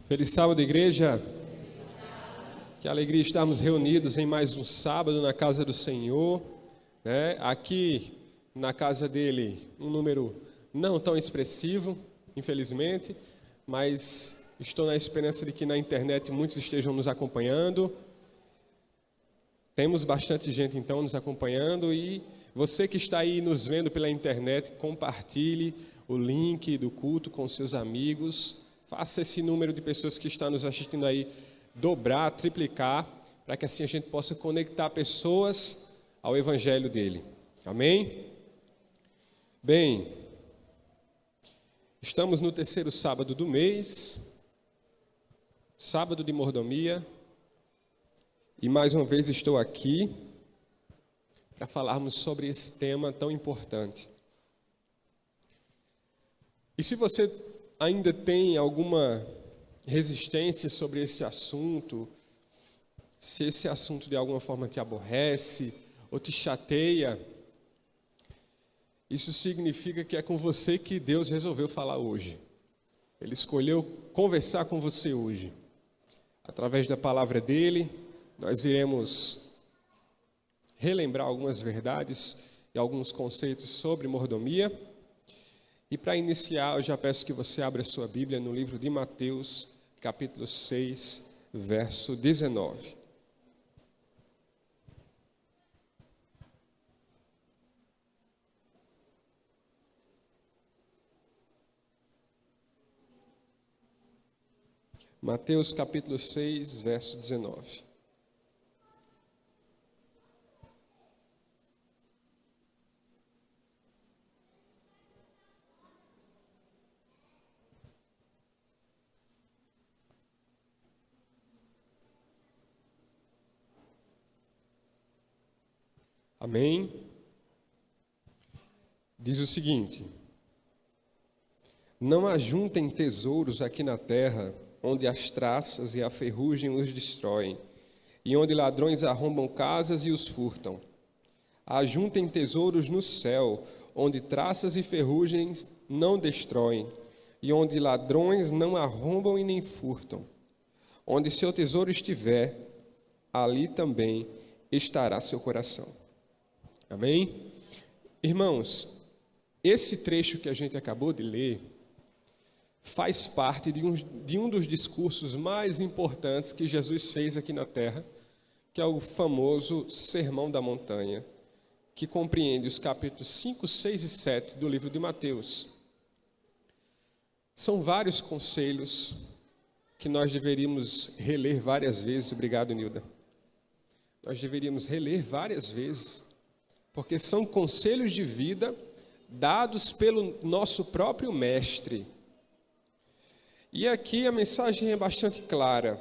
Feliz sábado, igreja. Que alegria estarmos reunidos em mais um sábado na casa do Senhor, né? Aqui na casa dele, um número não tão expressivo, infelizmente, mas estou na esperança de que na internet muitos estejam nos acompanhando. Temos bastante gente então nos acompanhando, e você que está aí nos vendo pela internet, compartilhe o link do culto com seus amigos. Faça esse número de pessoas que estão nos assistindo aí dobrar, triplicar, para que assim a gente possa conectar pessoas ao evangelho dele. Amém? Bem, estamos no terceiro sábado do mês, sábado de mordomia, e mais uma vez estou aqui para falarmos sobre esse tema tão importante. E se você ainda tem alguma resistência sobre esse assunto, se esse assunto de alguma forma te aborrece ou te chateia, isso significa que é com você que Deus resolveu falar hoje. Ele escolheu conversar com você hoje. Através da palavra dele, nós iremos relembrar algumas verdades e alguns conceitos sobre mordomia. E para iniciar, eu já peço que você abra a sua Bíblia no livro de Mateus, capítulo 6, verso 19. Mateus, capítulo 6, verso 19. Amém? Diz o seguinte: não ajuntem tesouros aqui na terra, onde as traças e a ferrugem os destroem, e onde ladrões arrombam casas e os furtam. Ajuntem tesouros no céu, onde traças e ferrugens não destroem, e onde ladrões não arrombam e nem furtam. Onde seu tesouro estiver, ali também estará seu coração. Amém? Irmãos, esse trecho que a gente acabou de ler faz parte de um dos discursos mais importantes que Jesus fez aqui na terra, que é o famoso Sermão da Montanha, que compreende os capítulos 5, 6 e 7 do livro de Mateus. São vários conselhos que nós deveríamos reler várias vezes. Obrigado, Nilda. Nós deveríamos reler várias vezes, porque são conselhos de vida dados pelo nosso próprio mestre. E aqui a mensagem é bastante clara.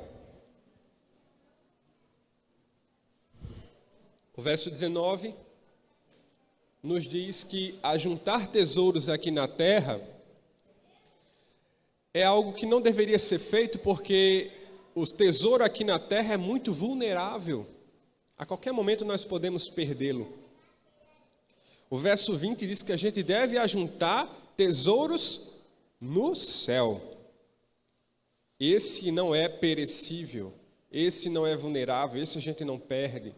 O verso 19 nos diz que ajuntar tesouros aqui na terra é algo que não deveria ser feito, porque o tesouro aqui na terra é muito vulnerável. A qualquer momento nós podemos perdê-lo. O verso 20 diz que a gente deve ajuntar tesouros no céu. Esse não é perecível, esse não é vulnerável, esse a gente não perde.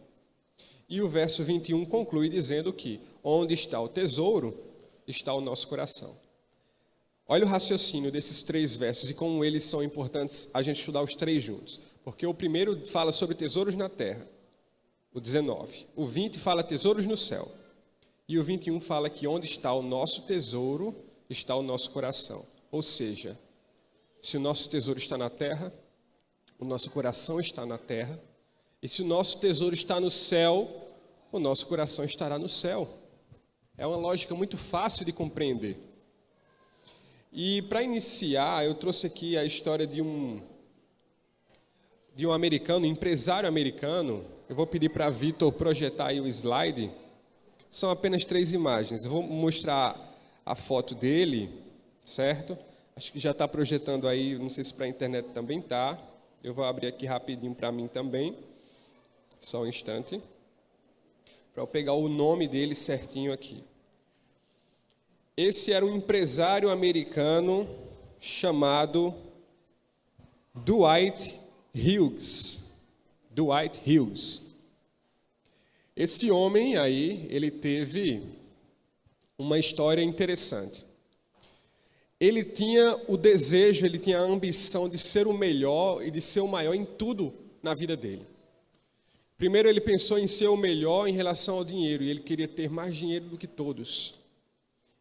E o verso 21 conclui dizendo que onde está o tesouro, está o nosso coração. Olha o raciocínio desses três versos e como eles são importantes a gente estudar os três juntos. Porque o primeiro fala sobre tesouros na terra, o 19. O 20 fala tesouros no céu. E o 21 fala que onde está o nosso tesouro, está o nosso coração. Ou seja, se o nosso tesouro está na terra, o nosso coração está na terra. E se o nosso tesouro está no céu, o nosso coração estará no céu. É uma lógica muito fácil de compreender. E para iniciar, eu trouxe aqui a história de um americano, empresário americano. Eu vou pedir para Vitor projetar aí o slide. São apenas 3 imagens. Eu vou mostrar a foto dele, certo? Acho que já está projetando aí, não sei se para a internet também está. Eu vou abrir aqui rapidinho para mim também. Só um instante. Para eu pegar o nome dele certinho aqui. Esse era um empresário americano chamado Dwight Hughes. Dwight Hughes. Esse homem aí, ele teve uma história interessante. Ele tinha o desejo, ele tinha a ambição de ser o melhor e de ser o maior em tudo na vida dele. Primeiro ele pensou em ser o melhor em relação ao dinheiro, e ele queria ter mais dinheiro do que todos.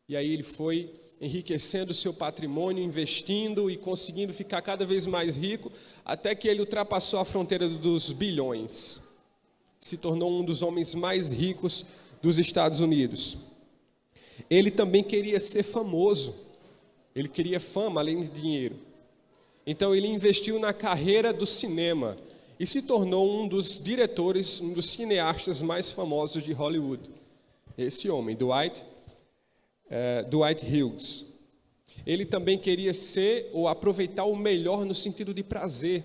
E aí ele foi enriquecendo o seu patrimônio, investindo e conseguindo ficar cada vez mais rico, até que ele ultrapassou a fronteira dos bilhões. Se tornou um dos homens mais ricos dos Estados Unidos. Ele também queria ser famoso. Ele queria fama além de dinheiro. Então ele investiu na carreira do cinema e se tornou um dos diretores, um dos cineastas mais famosos de Hollywood. Esse homem, Dwight Hughes. Ele também queria ser ou aproveitar o melhor no sentido de prazer.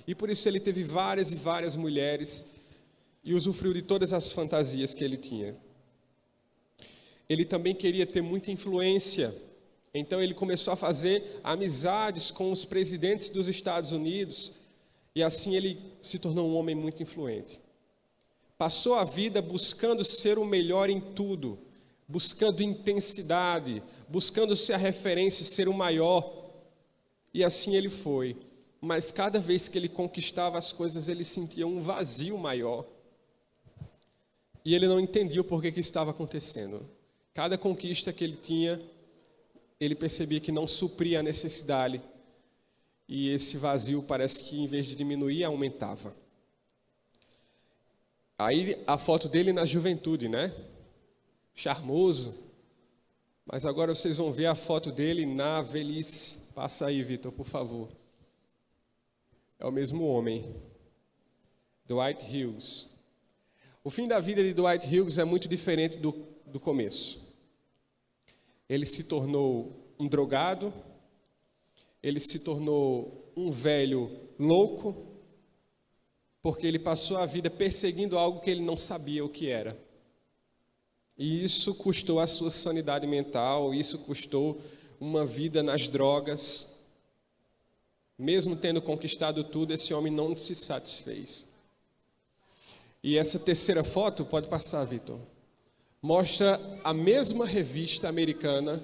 E por isso ele teve várias e várias mulheres e usufruiu de todas as fantasias que ele tinha. Ele também queria ter muita influência. Então ele começou a fazer amizades com os presidentes dos Estados Unidos e assim ele se tornou um homem muito influente. Passou a vida buscando ser o melhor em tudo, buscando intensidade, buscando ser a referência, ser o maior. E assim ele foi. Mas cada vez que ele conquistava as coisas, ele sentia um vazio maior. E ele não entendia o porquê que estava acontecendo. Cada conquista que ele tinha, ele percebia que não supria a necessidade. E esse vazio parece que, em vez de diminuir, aumentava. Aí a foto dele na juventude, né? Charmoso. Mas agora vocês vão ver a foto dele na velhice. Passa aí, Vitor, por favor. É o mesmo homem. Dwight Hughes. O fim da vida de Dwight Hughes é muito diferente do começo. Ele se tornou um drogado, ele se tornou um velho louco, porque ele passou a vida perseguindo algo que ele não sabia o que era. E isso custou a sua sanidade mental, isso custou uma vida nas drogas. Mesmo tendo conquistado tudo, esse homem não se satisfez. E essa terceira foto, pode passar, Vitor, mostra a mesma revista americana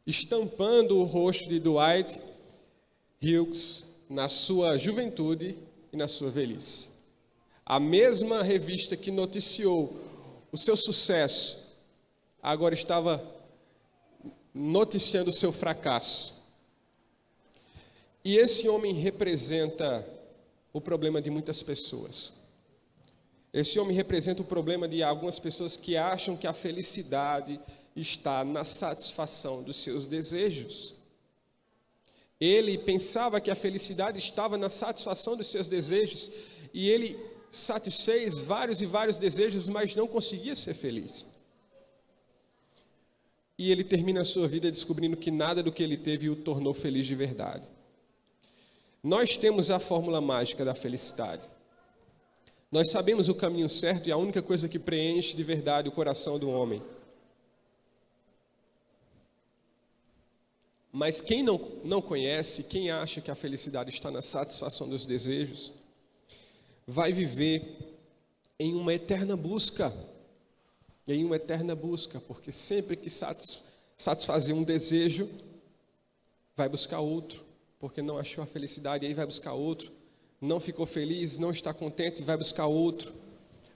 estampando o rosto de Dwight Hughes na sua juventude e na sua velhice. A mesma revista que noticiou o seu sucesso, agora estava noticiando o seu fracasso. E esse homem representa o problema de muitas pessoas. Esse homem representa o problema de algumas pessoas que acham que a felicidade está na satisfação dos seus desejos. Ele pensava que a felicidade estava na satisfação dos seus desejos e ele satisfez vários e vários desejos, mas não conseguia ser feliz. E ele termina a sua vida descobrindo que nada do que ele teve o tornou feliz de verdade. Nós temos a fórmula mágica da felicidade. Nós sabemos o caminho certo e a única coisa que preenche de verdade o coração do homem. Mas quem não conhece, quem acha que a felicidade está na satisfação dos desejos, vai viver em uma eterna busca. Em uma eterna busca, porque sempre que satisfazer um desejo, vai buscar outro, porque não achou a felicidade, aí vai buscar outro. Não ficou feliz, não está contente, vai buscar outro.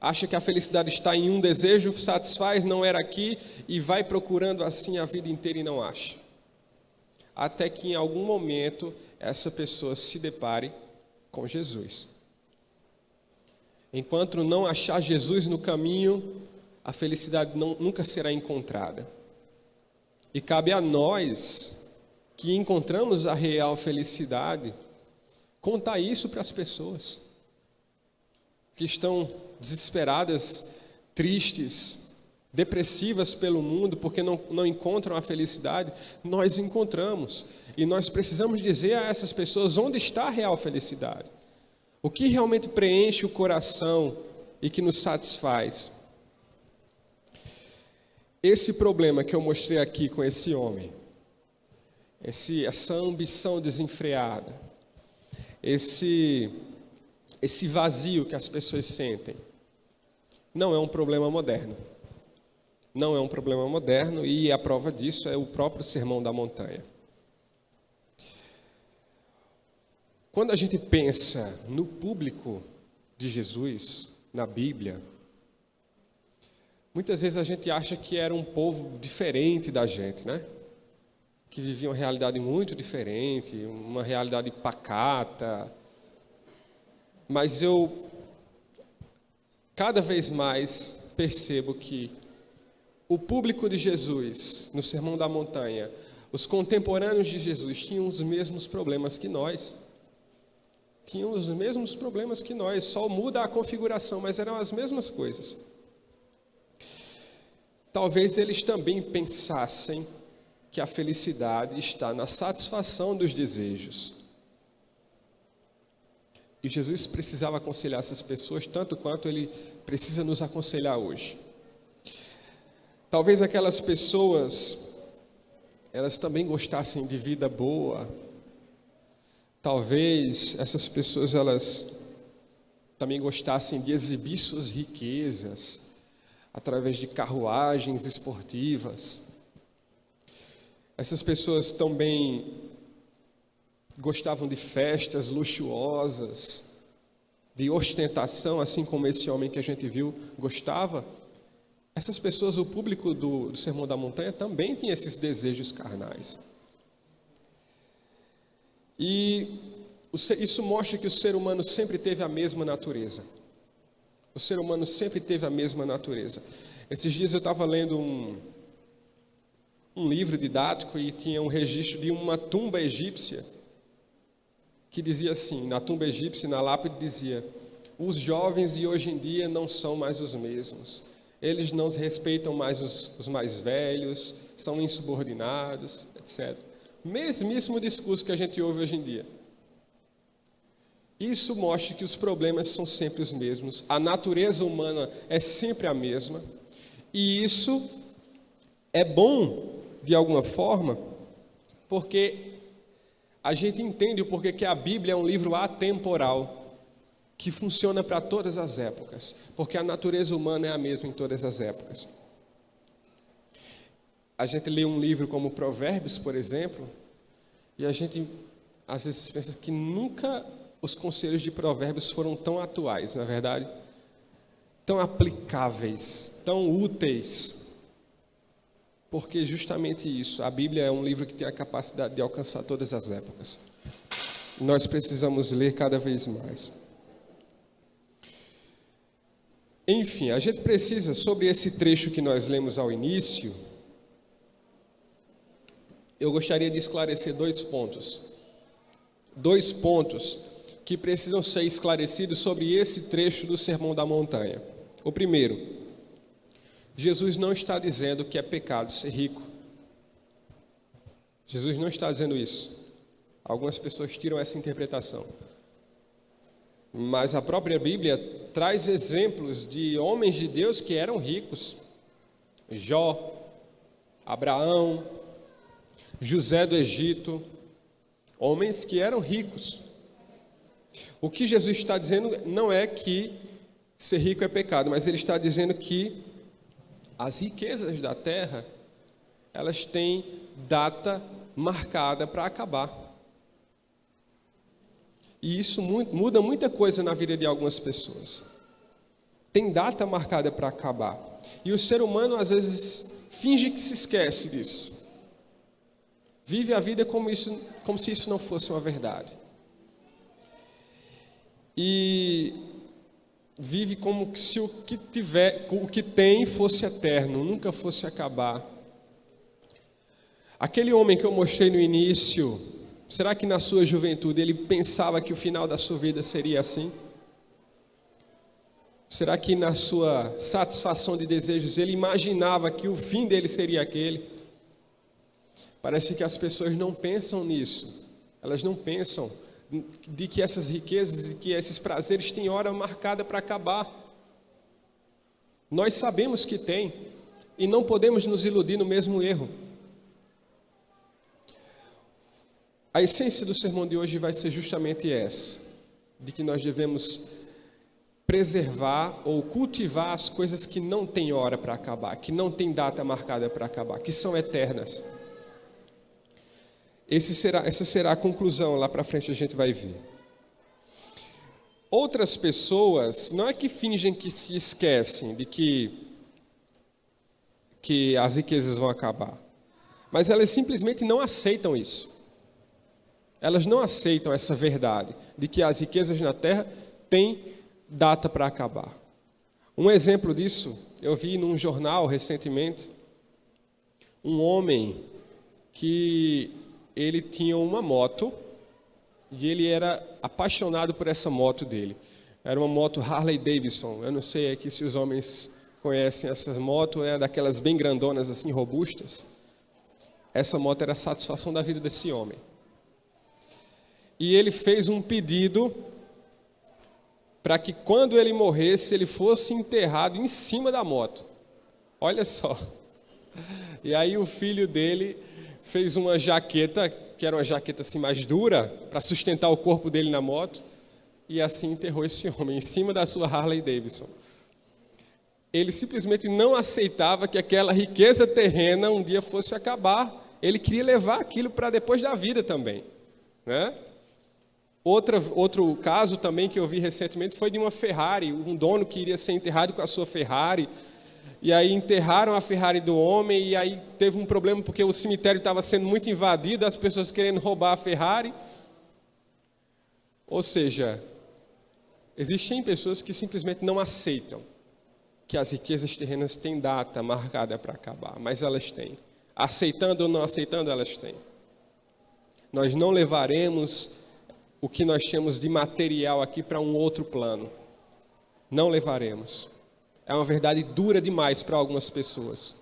Acha que a felicidade está em um desejo, satisfaz, não era aqui, e vai procurando assim a vida inteira e não acha. Até que em algum momento essa pessoa se depare com Jesus. Enquanto não achar Jesus no caminho, a felicidade nunca será encontrada. E cabe a nós, que encontramos a real felicidade, contar isso para as pessoas que estão desesperadas, tristes, depressivas pelo mundo, porque não encontram a felicidade. Nós encontramos, e nós precisamos dizer a essas pessoas onde está a real felicidade, o que realmente preenche o coração e que nos satisfaz. Esse problema que eu mostrei aqui com esse homem, essa ambição desenfreada, esse vazio que as pessoas sentem. Não é um problema moderno. Não é um problema moderno, e a prova disso é o próprio Sermão da Montanha. Quando a gente pensa no público de Jesus, na Bíblia, muitas vezes a gente acha que era um povo diferente da gente, né? Que vivia uma realidade muito diferente, uma realidade pacata. Mas eu, cada vez mais, percebo que o público de Jesus, no Sermão da Montanha, os contemporâneos de Jesus, tinham os mesmos problemas que nós. Tinham os mesmos problemas que nós, só muda a configuração, mas eram as mesmas coisas. Talvez eles também pensassem que a felicidade está na satisfação dos desejos. E Jesus precisava aconselhar essas pessoas tanto quanto Ele precisa nos aconselhar hoje. Talvez aquelas pessoas, elas também gostassem de vida boa. Talvez essas pessoas, elas também gostassem de exibir suas riquezas através de carruagens esportivas. Essas pessoas também gostavam de festas luxuosas, de ostentação, assim como esse homem que a gente viu gostava. Essas pessoas, o público do Sermão da Montanha, também tinha esses desejos carnais. E isso mostra que o ser humano sempre teve a mesma natureza. O ser humano sempre teve a mesma natureza. Esses dias eu estava lendo um livro didático e tinha um registro de uma tumba egípcia que dizia assim, na tumba egípcia, na lápide dizia: os jovens de hoje em dia não são mais os mesmos. Eles não respeitam mais os mais velhos, são insubordinados, etc. Mesmíssimo discurso que a gente ouve hoje em dia. Isso mostra que os problemas são sempre os mesmos, a natureza humana é sempre a mesma, e isso é bom, de alguma forma, porque a gente entende o porquê que a Bíblia é um livro atemporal, que funciona para todas as épocas, porque a natureza humana é a mesma em todas as épocas. A gente lê um livro como Provérbios, por exemplo, e a gente às vezes pensa que nunca os conselhos de Provérbios foram tão atuais, não é verdade? Tão aplicáveis, tão úteis, porque justamente isso, a Bíblia é um livro que tem a capacidade de alcançar todas as épocas. Nós precisamos ler cada vez mais. Enfim, a gente precisa, sobre esse trecho que nós lemos ao início, eu gostaria de esclarecer dois pontos. Dois pontos que precisam ser esclarecidos sobre esse trecho do Sermão da Montanha. O primeiro, Jesus não está dizendo que é pecado ser rico. Jesus não está dizendo isso. Algumas pessoas tiram essa interpretação. Mas a própria Bíblia traz exemplos de homens de Deus que eram ricos. Jó, Abraão, José do Egito, homens que eram ricos. O que Jesus está dizendo não é que ser rico é pecado, mas ele está dizendo que as riquezas da terra, elas têm data marcada para acabar. E isso muda muita coisa na vida de algumas pessoas. Tem data marcada para acabar. E o ser humano, às vezes, finge que se esquece disso. Vive a vida como se isso não fosse uma verdade. E vive como se o que tem fosse eterno, nunca fosse acabar. Aquele homem que eu mostrei no início, será que na sua juventude ele pensava que o final da sua vida seria assim? Será que na sua satisfação de desejos ele imaginava que o fim dele seria aquele? Parece que as pessoas não pensam nisso. Elas não pensam de que essas riquezas e que esses prazeres têm hora marcada para acabar. Nós sabemos que tem e não podemos nos iludir no mesmo erro. A essência do sermão de hoje vai ser justamente essa, de que nós devemos preservar ou cultivar as coisas que não têm hora para acabar, que não têm data marcada para acabar, que são eternas. Essa será a conclusão, lá para frente a gente vai ver. Outras pessoas, não é que fingem que se esquecem de que as riquezas vão acabar, mas elas simplesmente não aceitam isso. Elas não aceitam essa verdade de que as riquezas na terra têm data para acabar. Um exemplo disso, eu vi num jornal recentemente, um homem que ele tinha uma moto e ele era apaixonado por essa moto dele. Era uma moto Harley Davidson. Eu não sei aqui se os homens conhecem essas motos, é daquelas bem grandonas assim, robustas. Essa moto era a satisfação da vida desse homem. E ele fez um pedido para que quando ele morresse, ele fosse enterrado em cima da moto. Olha só. E aí o filho dele fez uma jaqueta, que era uma jaqueta assim mais dura, para sustentar o corpo dele na moto, e assim enterrou esse homem em cima da sua Harley Davidson. Ele simplesmente não aceitava que aquela riqueza terrena um dia fosse acabar. Ele queria levar aquilo para depois da vida também, né? Outro caso também que eu vi recentemente foi de uma Ferrari, um dono que iria ser enterrado com a sua Ferrari, e aí enterraram a Ferrari do homem, e aí teve um problema porque o cemitério estava sendo muito invadido, as pessoas querendo roubar a Ferrari. Ou seja, existem pessoas que simplesmente não aceitam que as riquezas terrenas têm data marcada para acabar, mas elas têm. Aceitando ou não aceitando, elas têm. Nós não levaremos o que nós temos de material aqui para um outro plano. Não levaremos. É uma verdade dura demais para algumas pessoas.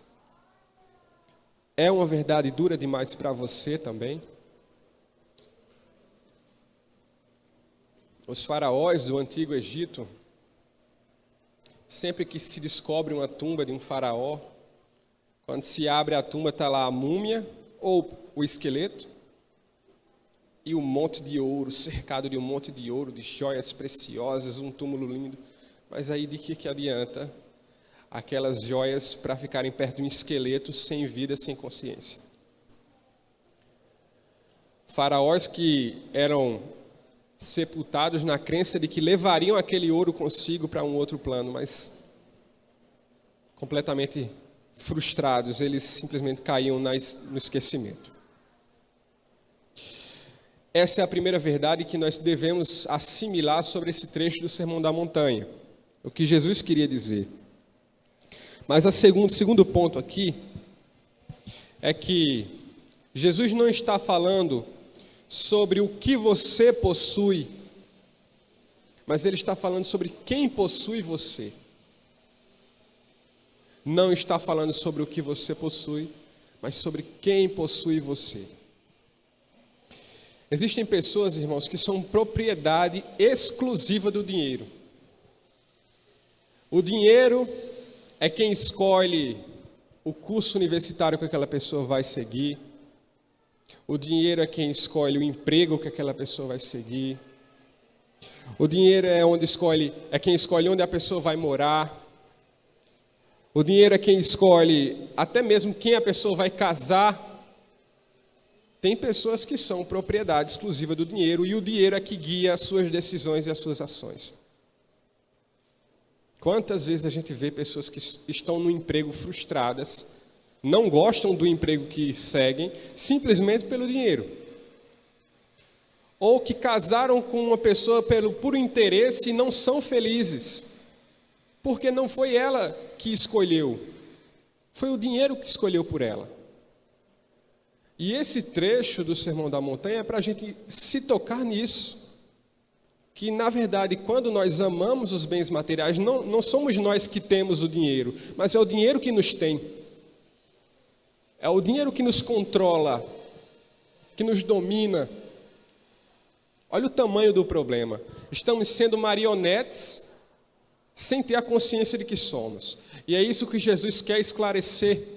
É uma verdade dura demais para você também? Os faraós do Antigo Egito, sempre que se descobre uma tumba de um faraó, quando se abre a tumba está lá a múmia ou o esqueleto, e um monte de ouro, cercado de um monte de ouro, de joias preciosas, um túmulo lindo. Mas aí de que adianta aquelas joias para ficarem perto de um esqueleto sem vida, sem consciência? Faraós que eram sepultados na crença de que levariam aquele ouro consigo para um outro plano, mas completamente frustrados, eles simplesmente caíam no esquecimento. Essa é a primeira verdade que nós devemos assimilar sobre esse trecho do Sermão da Montanha, o que Jesus queria dizer. Mas o segundo ponto aqui é que Jesus não está falando sobre o que você possui, mas Ele está falando sobre quem possui você. Não está falando sobre o que você possui, mas sobre quem possui você. Existem pessoas, irmãos, que são propriedade exclusiva do dinheiro. O dinheiro é quem escolhe o curso universitário que aquela pessoa vai seguir. O dinheiro é quem escolhe o emprego que aquela pessoa vai seguir. O dinheiro é quem escolhe onde a pessoa vai morar. O dinheiro é quem escolhe até mesmo quem a pessoa vai casar. Tem pessoas que são propriedade exclusiva do dinheiro e o dinheiro é que guia as suas decisões e as suas ações. Quantas vezes a gente vê pessoas que estão no emprego frustradas, não gostam do emprego que seguem, simplesmente pelo dinheiro. Ou que casaram com uma pessoa pelo puro interesse e não são felizes, porque não foi ela que escolheu, foi o dinheiro que escolheu por ela. E esse trecho do Sermão da Montanha é para a gente se tocar nisso. Que, na verdade, quando nós amamos os bens materiais, não somos nós que temos o dinheiro, mas é o dinheiro que nos tem. É o dinheiro que nos controla, que nos domina. Olha o tamanho do problema. Estamos sendo marionetes sem ter a consciência de que somos. E é isso que Jesus quer esclarecer.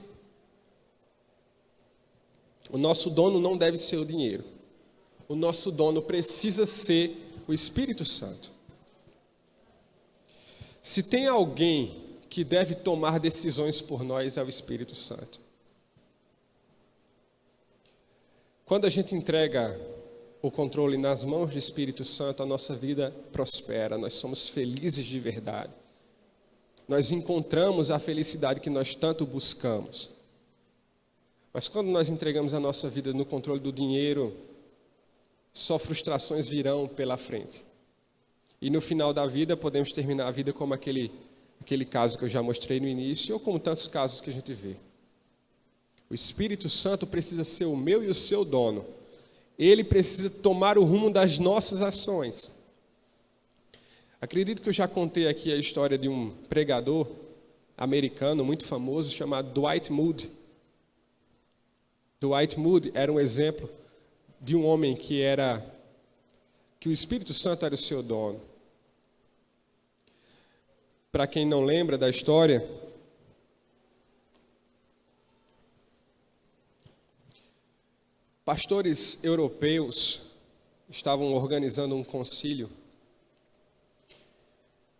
O nosso dono não deve ser o dinheiro. o nosso dono precisa ser o Espírito Santo. Se tem alguém que deve tomar decisões por nós, é o Espírito Santo. Quando a gente entrega o controle nas mãos do Espírito Santo, a nossa vida prospera, nós somos felizes de verdade. Nós encontramos a felicidade que nós tanto buscamos. Mas quando nós entregamos a nossa vida no controle do dinheiro, só frustrações virão pela frente. E no final da vida, podemos terminar a vida como aquele caso que eu já mostrei no início, ou como tantos casos que a gente vê. O Espírito Santo precisa ser o meu e o seu dono. Ele precisa tomar o rumo das nossas ações. Acredito que eu já contei aqui a história de um pregador americano muito famoso chamado Dwight Moody. Dwight Moody era um exemplo de um homem que o Espírito Santo era o seu dono. Para quem não lembra da história, pastores europeus estavam organizando um concílio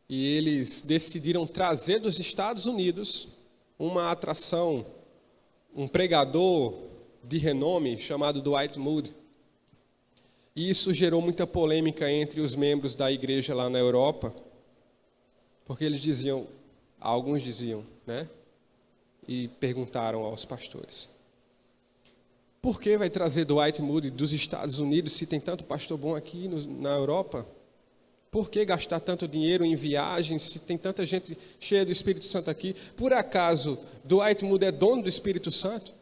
e eles decidiram trazer dos Estados Unidos uma atração, um pregador de renome chamado Dwight Moody. E isso gerou muita polêmica entre os membros da igreja lá na Europa, porque eles diziam, alguns diziam, né? E perguntaram aos pastores: por que vai trazer Dwight Moody dos Estados Unidos se tem tanto pastor bom aqui na Europa? Por que gastar tanto dinheiro em viagens se tem tanta gente cheia do Espírito Santo aqui? Por acaso Dwight Moody é dono do Espírito Santo?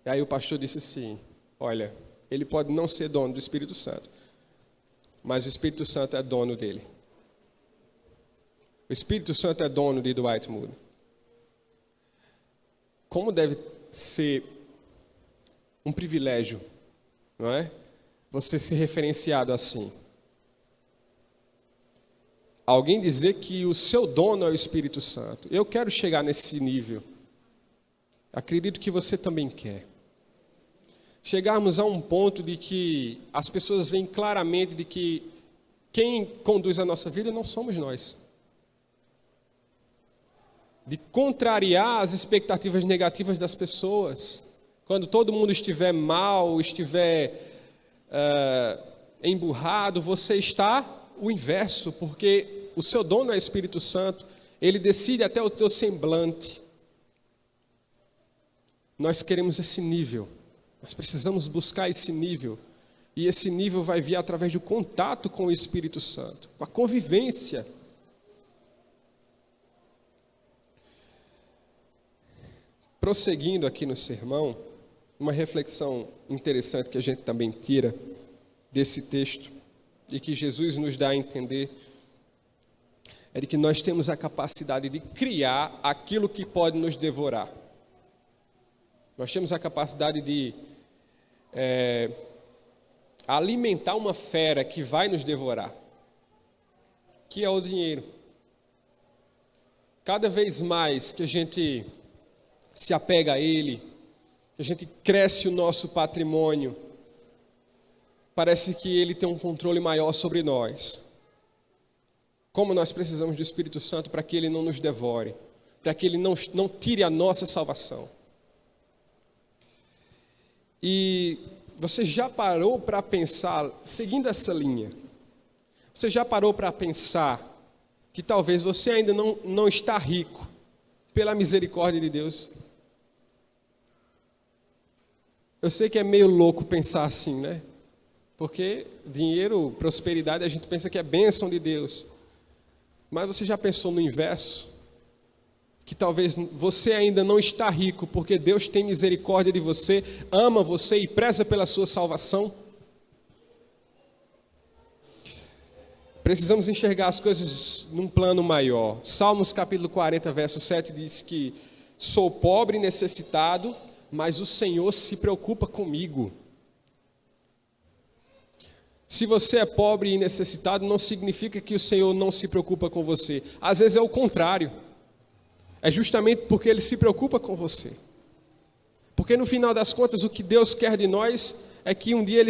E aí o pastor disse assim: olha, ele pode não ser dono do Espírito Santo, mas o Espírito Santo é dono dele. O Espírito Santo é dono de Dwight Moody. Como deve ser um privilégio, não é? Você ser referenciado assim. Alguém dizer que o seu dono é o Espírito Santo. Eu quero chegar nesse nível. Acredito que você também quer. Chegarmos a um ponto de que as pessoas veem claramente de que quem conduz a nossa vida não somos nós. De contrariar as expectativas negativas das pessoas. Quando todo mundo estiver mal, estiver emburrado, você está o inverso, porque o seu dono é o Espírito Santo, ele decide até o teu semblante. Nós queremos esse nível, nós precisamos buscar esse nível, e esse nível vai vir através do contato com o Espírito Santo, com a convivência. Prosseguindo aqui no sermão, uma reflexão interessante que a gente também tira desse texto e que Jesus nos dá a entender é de que nós temos a capacidade de criar aquilo que pode nos devorar. Nós temos a capacidade de alimentar uma fera que vai nos devorar, que é o dinheiro. Cada vez mais que a gente se apega a ele, que a gente cresce o nosso patrimônio, parece que ele tem um controle maior sobre nós. Como nós precisamos do Espírito Santo para que ele não nos devore, para que ele não tire a nossa salvação. E você já parou para pensar, seguindo essa linha, você já parou para pensar que talvez você ainda não está rico pela misericórdia de Deus? Eu sei que é meio louco pensar assim, né? Porque dinheiro, prosperidade, a gente pensa que é bênção de Deus. Mas você já pensou no inverso? Que talvez você ainda não está rico porque Deus tem misericórdia de você, ama você e preza pela sua salvação? Precisamos enxergar as coisas num plano maior. Salmos capítulo 40, verso 7 diz que sou pobre e necessitado, mas o Senhor se preocupa comigo. Se você é pobre e necessitado, não significa que o Senhor não se preocupa com você. Às vezes é o contrário. É justamente porque Ele se preocupa com você. Porque no final das contas, o que Deus quer de nós é que um dia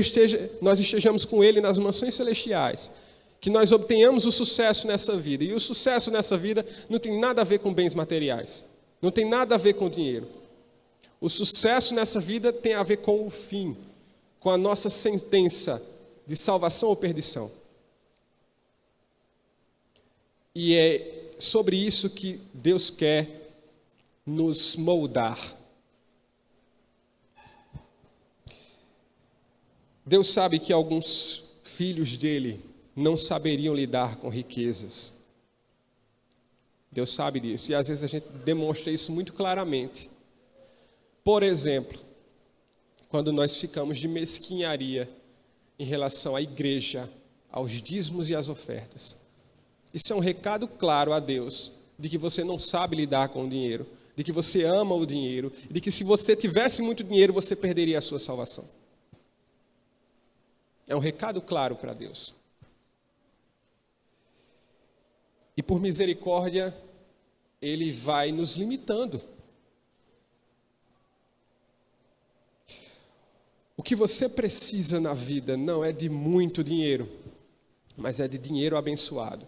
nós estejamos com Ele nas mansões celestiais, que nós obtenhamos o sucesso nessa vida. E o sucesso nessa vida não tem nada a ver com bens materiais, não tem nada a ver com dinheiro. O sucesso nessa vida tem a ver com o fim, com a nossa sentença de salvação ou perdição. E é sobre isso que Deus quer nos moldar. Deus sabe que alguns filhos dele não saberiam lidar com riquezas. Deus sabe disso, e às vezes a gente demonstra isso muito claramente. Por exemplo, quando nós ficamos de mesquinharia em relação à igreja, aos dízimos e às ofertas. Isso é um recado claro a Deus, de que você não sabe lidar com o dinheiro, de que você ama o dinheiro, de que se você tivesse muito dinheiro, você perderia a sua salvação. É um recado claro para Deus. E por misericórdia, Ele vai nos limitando. O que você precisa na vida não é de muito dinheiro, mas é de dinheiro abençoado.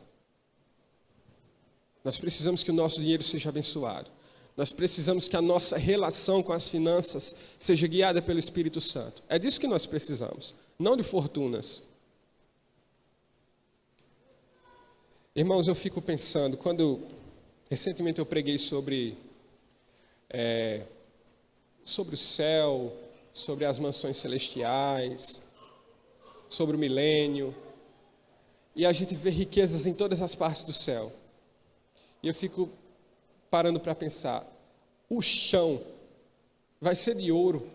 Nós precisamos que o nosso dinheiro seja abençoado. Nós precisamos que a nossa relação com as finanças seja guiada pelo Espírito Santo. É disso que nós precisamos, não de fortunas. Irmãos, eu fico pensando, recentemente eu preguei sobre o céu, sobre as mansões celestiais, sobre o milênio, e a gente vê riquezas em todas as partes do céu. E eu fico parando para pensar, o chão vai ser de ouro.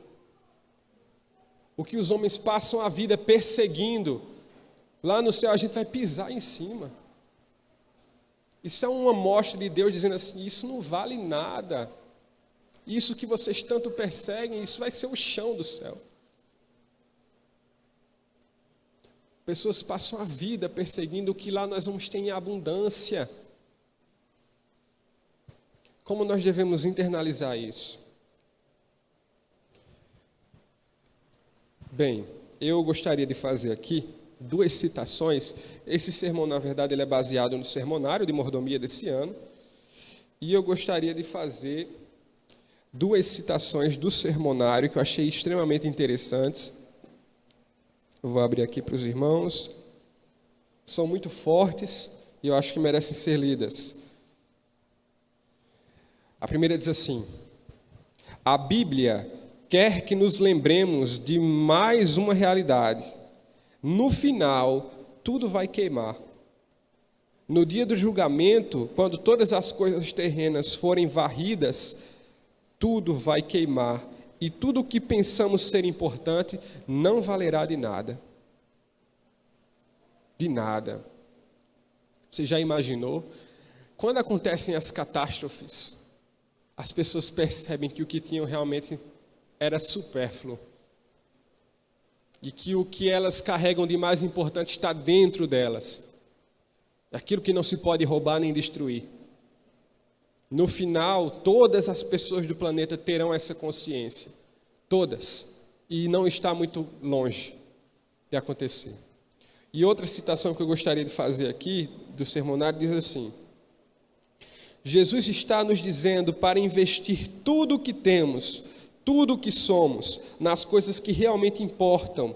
O que os homens passam a vida perseguindo, lá no céu a gente vai pisar em cima. Isso é uma mostra de Deus dizendo assim, isso não vale nada. Isso que vocês tanto perseguem, isso vai ser o chão do céu. Pessoas passam a vida perseguindo o que lá nós vamos ter em abundância. Como nós devemos internalizar isso? Bem, eu gostaria de fazer aqui 2 citações. Esse sermão, na verdade, ele é baseado no sermonário de mordomia desse ano. E eu gostaria de fazer 2 citações do sermonário que eu achei extremamente interessantes. Eu vou abrir aqui para os irmãos. São muito fortes e eu acho que merecem ser lidas. A primeira diz assim: a Bíblia quer que nos lembremos de mais uma realidade. No final, tudo vai queimar. No dia do julgamento, quando todas as coisas terrenas forem varridas, tudo vai queimar. E tudo o que pensamos ser importante não valerá de nada. De nada. Você já imaginou? Quando acontecem as catástrofes, as pessoas percebem que o que tinham realmente era supérfluo. E que o que elas carregam de mais importante está dentro delas. Aquilo que não se pode roubar nem destruir. No final, todas as pessoas do planeta terão essa consciência. Todas. E não está muito longe de acontecer. E outra citação que eu gostaria de fazer aqui, do sermonário, diz assim: Jesus está nos dizendo para investir tudo o que temos, tudo o que somos, nas coisas que realmente importam.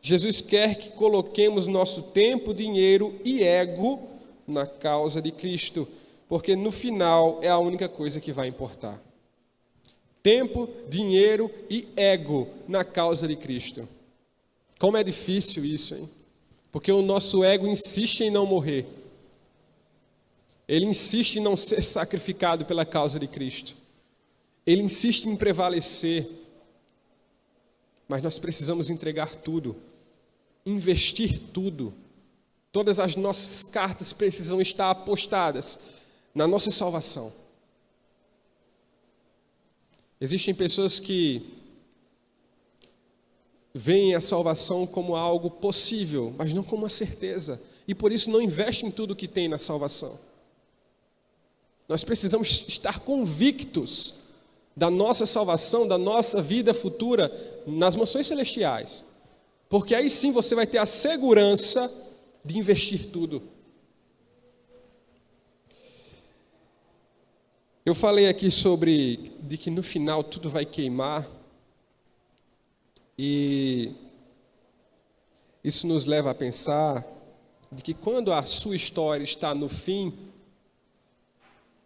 Jesus quer que coloquemos nosso tempo, dinheiro e ego na causa de Cristo, porque no final é a única coisa que vai importar. Tempo, dinheiro e ego na causa de Cristo. Como é difícil isso, hein? Porque o nosso ego insiste em não morrer. Ele insiste em não ser sacrificado pela causa de Cristo. Ele insiste em prevalecer. Mas nós precisamos entregar tudo. Investir tudo. Todas as nossas cartas precisam estar apostadas na nossa salvação. Existem pessoas que veem a salvação como algo possível, mas não como uma certeza. E por isso não investem em tudo que tem na salvação. Nós precisamos estar convictos da nossa salvação, da nossa vida futura, nas mansões celestiais. Porque aí sim você vai ter a segurança de investir tudo. Eu falei aqui de que no final tudo vai queimar. E isso nos leva a pensar de que quando a sua história está no fim,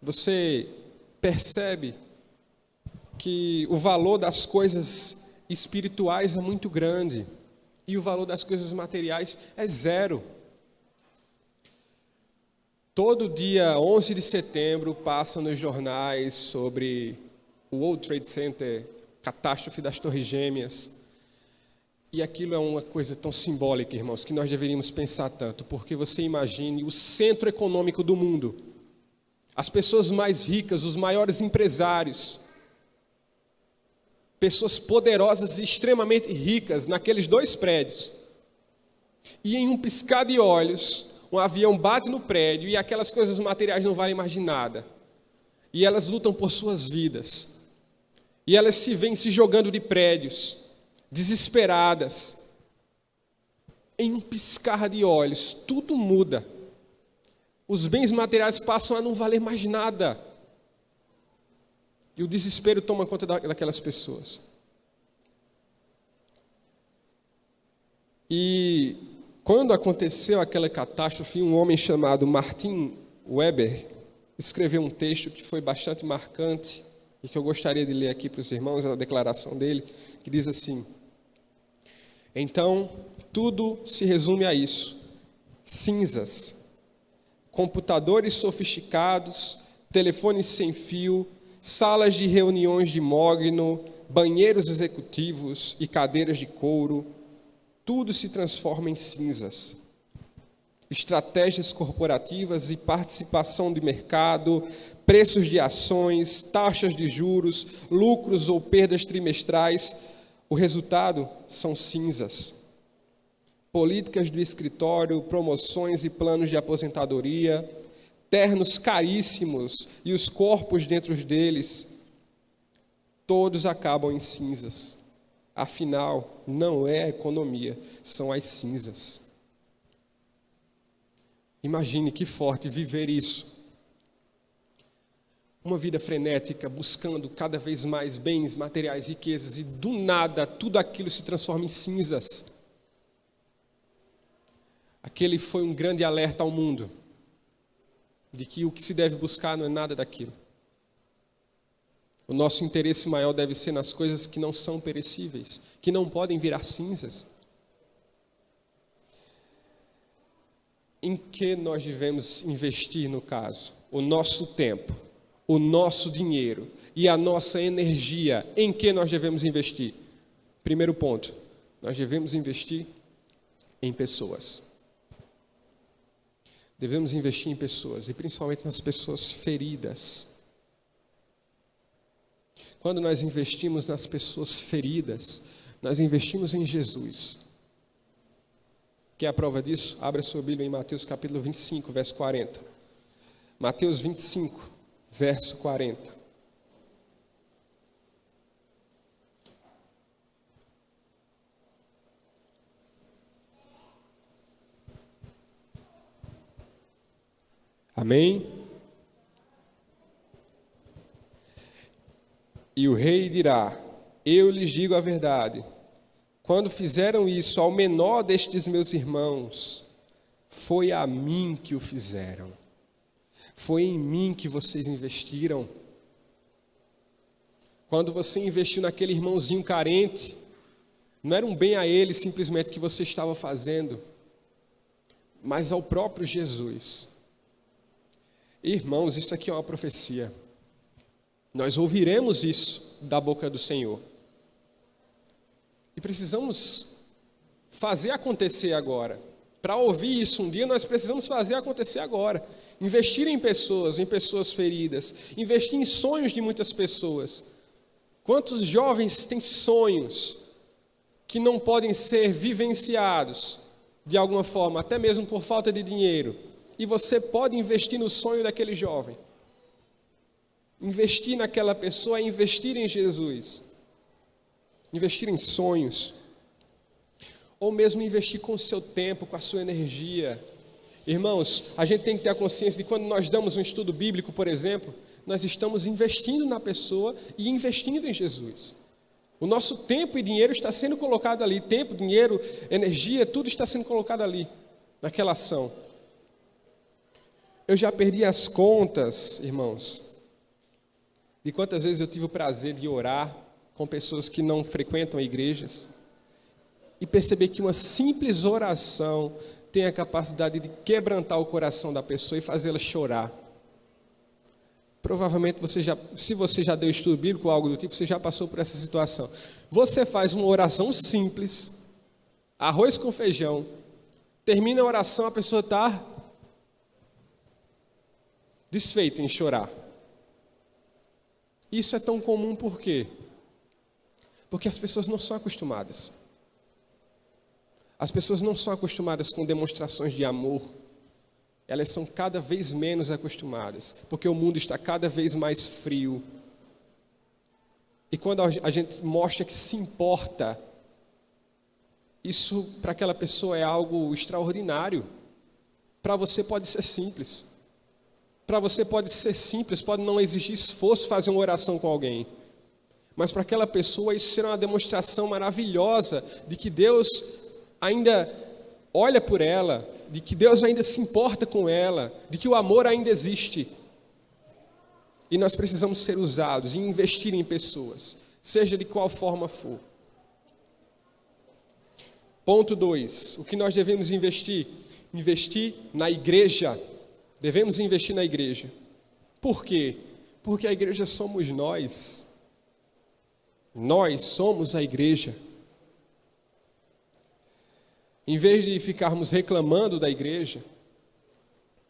você percebe que o valor das coisas espirituais é muito grande e o valor das coisas materiais é zero. Todo dia 11 de setembro passa nos jornais sobre o World Trade Center, catástrofe das Torres Gêmeas. E aquilo é uma coisa tão simbólica, irmãos, que nós deveríamos pensar tanto, porque você imagine o centro econômico do mundo, as pessoas mais ricas, os maiores empresários, pessoas poderosas e extremamente ricas naqueles 2 prédios. E em um piscar de olhos, um avião bate no prédio e aquelas coisas materiais não valem mais de nada. E elas lutam por suas vidas. E elas se veem se jogando de prédios, desesperadas. Em um piscar de olhos, tudo muda. Os bens materiais passam a não valer mais nada. E o desespero toma conta daquelas pessoas. E quando aconteceu aquela catástrofe, um homem chamado Martin Weber escreveu um texto que foi bastante marcante e que eu gostaria de ler aqui para os irmãos, a declaração dele, que diz assim: então, tudo se resume a isso: cinzas, computadores sofisticados, telefones sem fio, salas de reuniões de mogno, banheiros executivos e cadeiras de couro, tudo se transforma em cinzas. Estratégias corporativas e participação de mercado, preços de ações, taxas de juros, lucros ou perdas trimestrais, o resultado são cinzas. Políticas do escritório, promoções e planos de aposentadoria, ternos caríssimos e os corpos dentro deles, todos acabam em cinzas. Afinal, não é a economia, são as cinzas. Imagine que forte viver isso. Uma vida frenética, buscando cada vez mais bens, materiais, riquezas, e do nada tudo aquilo se transforma em cinzas. Aquele foi um grande alerta ao mundo, de que o que se deve buscar não é nada daquilo. O nosso interesse maior deve ser nas coisas que não são perecíveis, que não podem virar cinzas. Em que nós devemos investir, no caso? O nosso tempo, o nosso dinheiro e a nossa energia, em que nós devemos investir? Primeiro ponto, nós devemos investir em pessoas. Devemos investir em pessoas, e principalmente nas pessoas feridas. Quando nós investimos nas pessoas feridas, nós investimos em Jesus. Quer a prova disso? Abra a sua Bíblia em Mateus capítulo 25, verso 40. Mateus 25, verso 40. Amém? E o rei dirá: eu lhes digo a verdade, quando fizeram isso ao menor destes meus irmãos, foi a mim que o fizeram. Foi em mim que vocês investiram. Quando você investiu naquele irmãozinho carente, não era um bem a ele simplesmente que você estava fazendo, mas ao próprio Jesus. Irmãos, isso aqui é uma profecia. Nós ouviremos isso da boca do Senhor. E precisamos fazer acontecer agora. Para ouvir isso um dia, nós precisamos fazer acontecer agora. Investir em pessoas feridas. Investir em sonhos de muitas pessoas. Quantos jovens têm sonhos que não podem ser vivenciados de alguma forma, até mesmo por falta de dinheiro? E você pode investir no sonho daquele jovem. Investir naquela pessoa é investir em Jesus. investir em sonhos, ou mesmo investir com o seu tempo, com a sua energia. Irmãos, a gente tem que ter a consciência de quando nós damos um estudo bíblico, por exemplo, nós estamos investindo na pessoa e investindo em Jesus. O nosso tempo e dinheiro está sendo colocado ali, tempo, dinheiro, energia, tudo está sendo colocado ali, naquela ação. Eu já perdi as contas, irmãos, de quantas vezes eu tive o prazer de orar com pessoas que não frequentam igrejas e perceber que uma simples oração tem a capacidade de quebrantar o coração da pessoa e fazê-la chorar. Provavelmente se você já deu estudo bíblico ou algo do tipo, você já passou por essa situação. Você faz uma oração simples, arroz com feijão, termina a oração, a pessoa está desfeita em chorar. Isso é tão comum por quê? Porque as pessoas não são acostumadas. As pessoas não são acostumadas com demonstrações de amor. Elas são cada vez menos acostumadas, porque o mundo está cada vez mais frio. E quando a gente mostra que se importa, isso para aquela pessoa é algo extraordinário. Para você pode ser simples. Para você pode ser simples, pode não exigir esforço fazer uma oração com alguém. Mas para aquela pessoa isso será uma demonstração maravilhosa de que Deus ainda olha por ela, de que Deus ainda se importa com ela, de que o amor ainda existe. E nós precisamos ser usados e investir em pessoas, seja de qual forma for. Ponto 2, o que nós devemos investir? Investir na igreja. Devemos investir na igreja. Por quê? Porque a igreja somos nós. Nós somos a igreja. Em vez de ficarmos reclamando da igreja,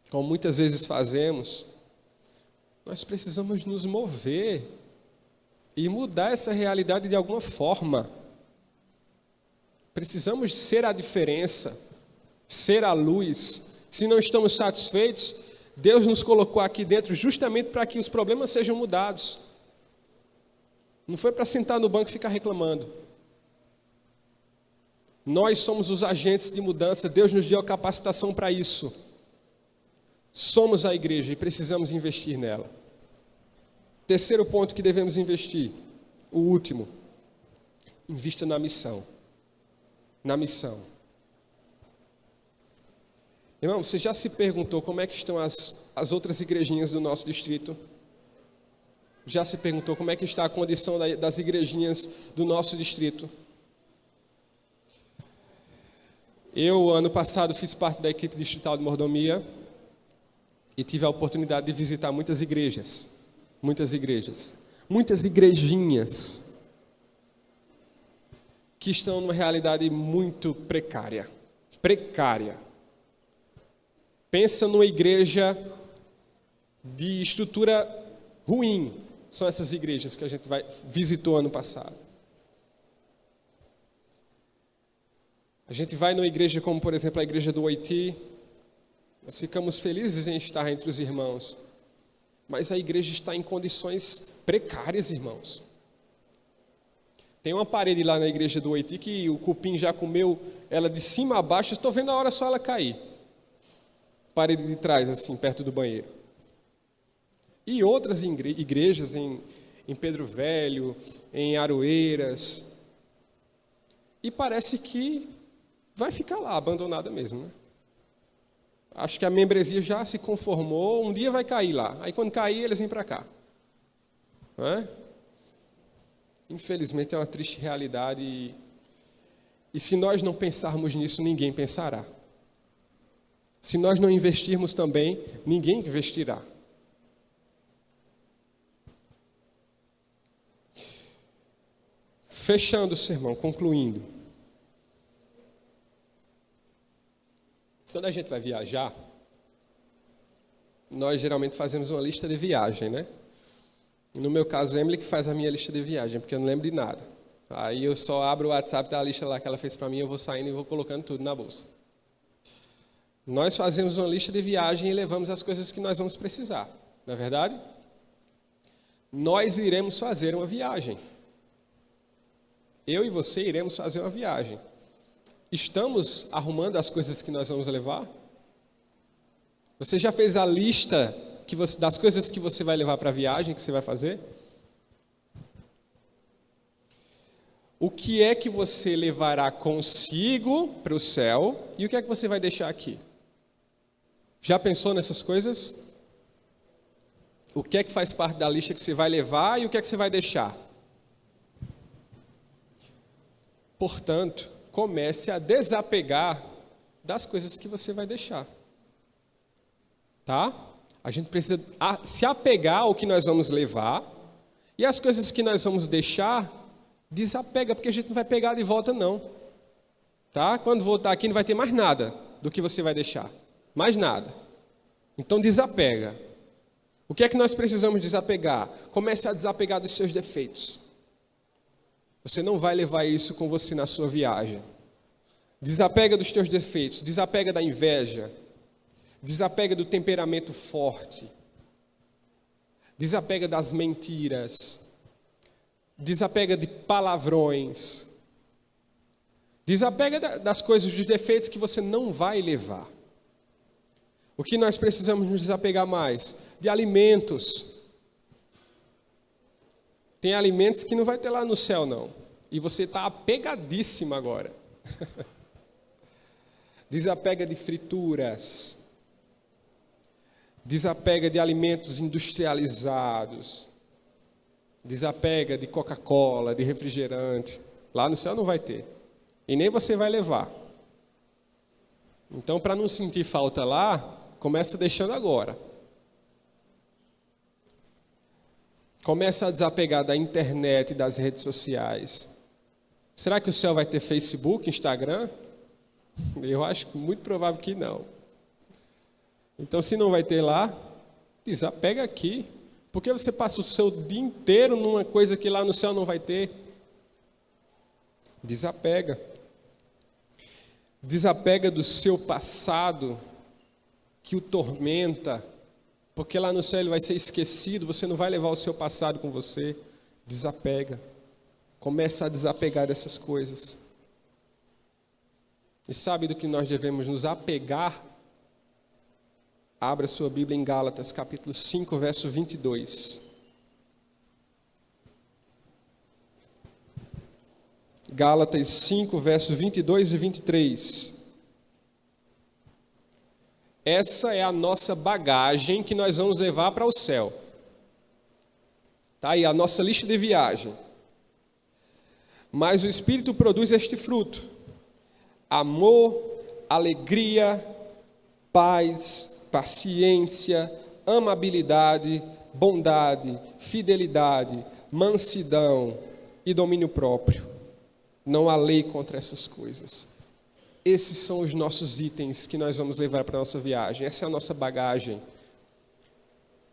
como muitas vezes fazemos, nós precisamos nos mover e mudar essa realidade de alguma forma. Precisamos ser a diferença, ser a luz. Se não estamos satisfeitos, Deus nos colocou aqui dentro justamente para que os problemas sejam mudados. Não foi para sentar no banco e ficar reclamando. Nós somos os agentes de mudança, Deus nos deu a capacitação para isso. Somos a igreja e precisamos investir nela. Terceiro ponto que devemos investir, o último, invista na missão. Na missão. Irmão, você já se perguntou como é que estão as outras igrejinhas do nosso distrito? Já se perguntou como é que está a condição das igrejinhas do nosso distrito? Eu, ano passado, fiz parte da equipe distrital de mordomia e tive a oportunidade de visitar muitas igrejas, muitas igrejinhas que estão numa realidade muito precária. Pensa numa igreja de estrutura ruim, são essas igrejas que a gente visitou ano passado. A gente vai numa igreja como, por exemplo, a igreja do Haiti, nós ficamos felizes em estar entre os irmãos, mas a igreja está em condições precárias, irmãos. Tem uma parede lá na igreja do Haiti que o cupim já comeu ela de cima a baixo, estou vendo a hora só ela cair. Parede de trás, assim, perto do banheiro. E outras igrejas em Pedro Velho, em Aroeiras. E parece que vai ficar lá, abandonada mesmo, né? Acho que a membresia já se conformou, um dia vai cair lá. Aí quando cair, eles vêm para cá. Não é? Infelizmente é uma triste realidade. E se nós não pensarmos nisso, ninguém pensará. Se nós não investirmos também, ninguém investirá. Fechando o sermão, concluindo. Quando a gente vai viajar, nós geralmente fazemos uma lista de viagem, né? No meu caso, a Emily que faz a minha lista de viagem, porque eu não lembro de nada. Aí eu só abro o WhatsApp da lista lá que ela fez para mim, eu vou saindo e vou colocando tudo na bolsa. Nós fazemos uma lista de viagem e levamos as coisas que nós vamos precisar, não é verdade? Nós iremos fazer uma viagem. Eu e você iremos fazer uma viagem. Estamos arrumando as coisas que nós vamos levar? Você já fez a lista das coisas que você vai levar para a viagem que você vai fazer? O que é que você levará consigo para o céu e o que é que você vai deixar aqui? Já pensou nessas coisas? O que é que faz parte da lista que você vai levar e o que é que você vai deixar? Portanto, comece a desapegar das coisas que você vai deixar. Tá? A gente precisa se apegar ao que nós vamos levar e as coisas que nós vamos deixar, desapega, porque a gente não vai pegar de volta não. Tá? Quando voltar aqui não vai ter mais nada do que você vai deixar. Mais nada. Então desapega. O que é que nós precisamos desapegar? Comece a desapegar dos seus defeitos. Você não vai levar isso com você na sua viagem. Desapega dos teus defeitos, desapega da inveja, desapega do temperamento forte, desapega das mentiras, desapega de palavrões, desapega das coisas, dos defeitos que você não vai levar. O que nós precisamos nos desapegar mais? De alimentos. Tem alimentos que não vai ter lá no céu, não. E você está apegadíssimo agora. Desapega de frituras. Desapega de alimentos industrializados. Desapega de Coca-Cola, de refrigerante. Lá no céu não vai ter. E nem você vai levar. Então, para não sentir falta lá, começa deixando agora. Começa a desapegar da internet e das redes sociais. Será que o céu vai ter Facebook, Instagram? Eu acho muito provável que não. Então, se não vai ter lá, desapega aqui. Por que você passa o seu dia inteiro numa coisa que lá no céu não vai ter? Desapega. Desapega do seu passado que o tormenta. Porque lá no céu ele vai ser esquecido, você não vai levar o seu passado com você. Desapega. Começa a desapegar dessas coisas. E sabe do que nós devemos nos apegar? Abra sua Bíblia em Gálatas, capítulo 5, verso 22. Gálatas 5, versos 22 e 23. Essa é a nossa bagagem que nós vamos levar para o céu. Está aí a nossa lista de viagem. Mas o Espírito produz este fruto: amor, alegria, paz, paciência, amabilidade, bondade, fidelidade, mansidão e domínio próprio. Não há lei contra essas coisas. Esses são os nossos itens que nós vamos levar para a nossa viagem. Essa é a nossa bagagem.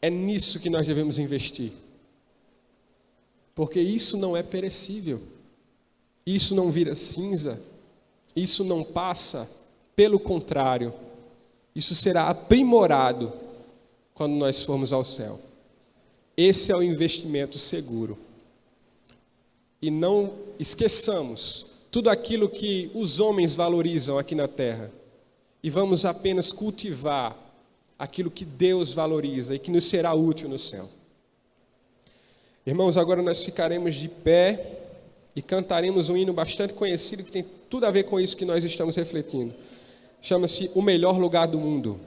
É nisso que nós devemos investir. Porque isso não é perecível. Isso não vira cinza. Isso não passa. Pelo contrário, isso será aprimorado quando nós formos ao céu. Esse é o investimento seguro. E não esqueçamos tudo aquilo que os homens valorizam aqui na terra. E vamos apenas cultivar aquilo que Deus valoriza e que nos será útil no céu. Irmãos, agora nós ficaremos de pé e cantaremos um hino bastante conhecido que tem tudo a ver com isso que nós estamos refletindo. Chama-se O Melhor Lugar do Mundo.